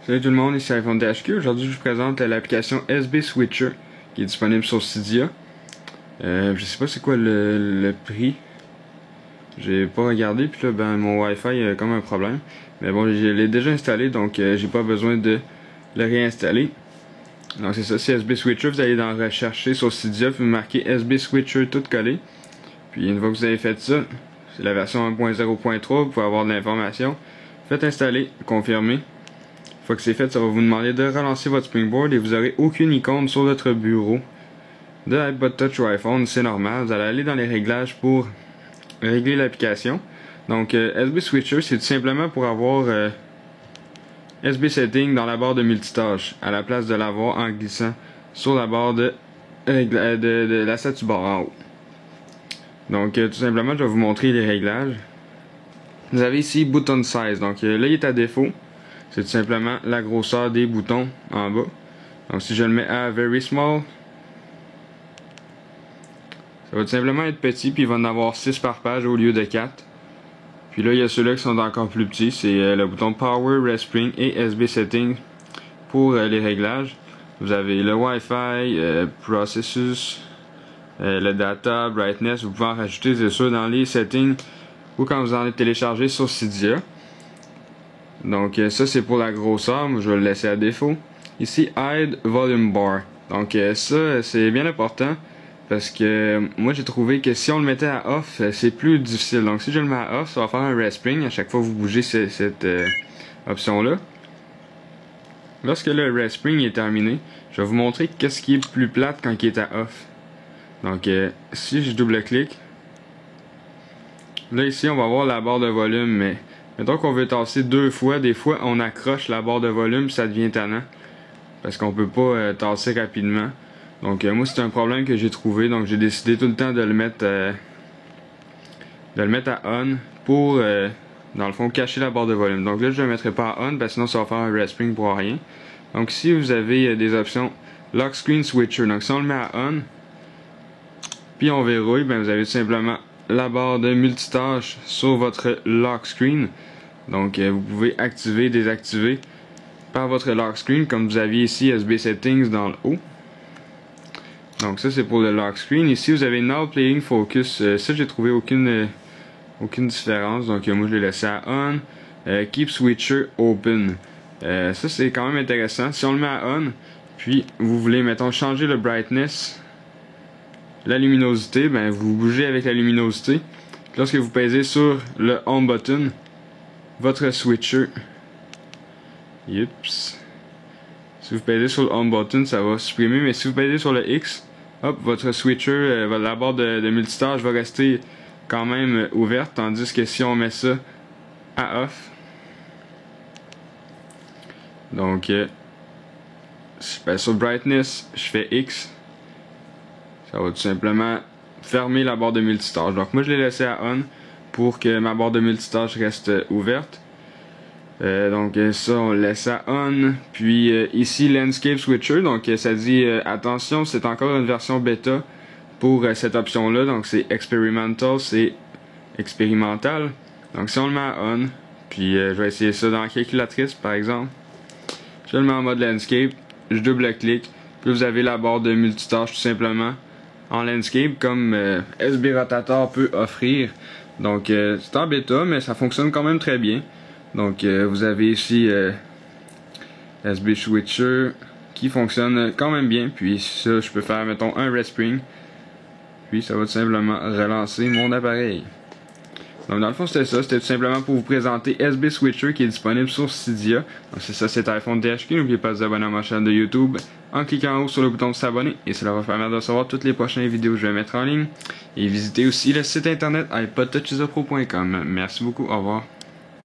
Salut tout le monde, ici iPhone THQ. Aujourd'hui, je vous présente l'application SB Switcher qui est disponible sur Cydia. Je sais pas c'est quoi le prix. J'ai pas regardé, puis là, ben, mon Wi-Fi a comme un problème. Mais bon, je l'ai déjà installé, donc j'ai pas besoin de le réinstaller. Donc c'est ça, c'est SB Switcher. Vous allez dans rechercher sur Cydia, vous marquez SB Switcher tout collé. Puis une fois que vous avez fait ça, c'est la version 1.0.3, vous pouvez avoir de l'information. Faites installer, confirmer. Une fois que c'est fait, ça va vous demander de relancer votre Springboard et vous n'aurez aucune icône sur votre bureau de iPod Touch ou iPhone, c'est normal. Vous allez aller dans les réglages pour régler l'application. Donc SB Switcher, c'est tout simplement pour avoir SB Setting dans la barre de multitâche à la place de l'avoir en glissant sur la barre de la statue barre en haut. Donc tout simplement, je vais vous montrer les réglages. Vous avez ici Button Size, donc là il est à défaut. C'est tout simplement la grosseur des boutons en bas. Donc si je le mets à Very Small, ça va tout simplement être petit, puis il va en avoir 6 par page au lieu de 4. Puis là il y a ceux-là qui sont encore plus petits, c'est le bouton Power, Respring et SB Settings pour les réglages. Vous avez le Wi-Fi, Processus, le Data, Brightness, vous pouvez en rajouter, c'est sûr, dans les settings ou quand vous en êtes téléchargé sur Cydia. Donc ça c'est pour la grosseur, moi je vais le laisser à défaut. Ici Hide Volume Bar. Donc ça c'est bien important parce que moi j'ai trouvé que si on le mettait à off c'est plus difficile. Donc si je le mets à off, ça va faire un respring à chaque fois que vous bougez cette option là. Lorsque le respring est terminé, je vais vous montrer qu'est-ce qui est plus plate quand il est à off. Donc si je double-clique, là ici on va voir la barre de volume, mais mettons qu'on veut tasser 2 fois, des fois on accroche la barre de volume, ça devient tannant. Parce qu'on peut pas tasser rapidement. Donc moi c'est un problème que j'ai trouvé, donc j'ai décidé tout le temps de le mettre à on pour dans le fond cacher la barre de volume. Donc là je ne le mettrai pas à on parce que sinon ça va faire un respring pour rien. Donc ici vous avez des options Lock Screen Switcher. Donc si on le met à on, puis on verrouille, ben vous avez tout simplement la barre de multitâche sur votre lock screen. Donc vous pouvez activer, désactiver par votre lock screen comme vous aviez ici SB Settings dans le haut. Donc ça c'est pour le lock screen. Ici vous avez Now Playing Focus. Ça j'ai trouvé aucune différence. Donc moi je l'ai laissé à on. Keep Switcher Open. Ça c'est quand même intéressant. Si on le met à on, puis vous voulez mettons changer le brightness, la luminosité, ben vous bougez avec la luminosité. Lorsque vous pèsez sur le Home button, votre switcher, si vous pèsez sur le Home button, ça va supprimer, mais si vous pèsez sur le X, hop, votre switcher, la barre de multitâche va rester quand même ouverte, tandis que si on met ça à off, donc si je pèse sur brightness, je fais X, ça va tout simplement fermer la barre de multitâche. Donc moi je l'ai laissé à on pour que ma barre de multitâche reste ouverte. Donc ça on le laisse à on. Puis ici Landscape Switcher, donc ça dit attention, c'est encore une version bêta pour cette option là, donc c'est experimental, c'est expérimental. Donc si on le met à on, puis je vais essayer ça dans la calculatrice par exemple, je le mets en mode landscape, je double-clique, puis vous avez la barre de multitâche tout simplement en landscape comme SB Rotator peut offrir. Donc c'est en bêta mais ça fonctionne quand même très bien. Donc vous avez ici SB Switcher qui fonctionne quand même bien. Puis ça je peux faire mettons un respring, puis ça va tout simplement relancer mon appareil. Donc dans le fond c'était ça, c'était tout simplement pour vous présenter SB Switcher qui est disponible sur Cydia. Donc c'est ça, c'est iPhone THQ. N'oubliez pas de vous abonner à ma chaîne de YouTube en cliquant en haut sur le bouton de s'abonner, et cela va permettre de recevoir toutes les prochaines vidéos que je vais mettre en ligne. Et visitez aussi le site internet iPodTouchIsaPro.com. Merci beaucoup, au revoir.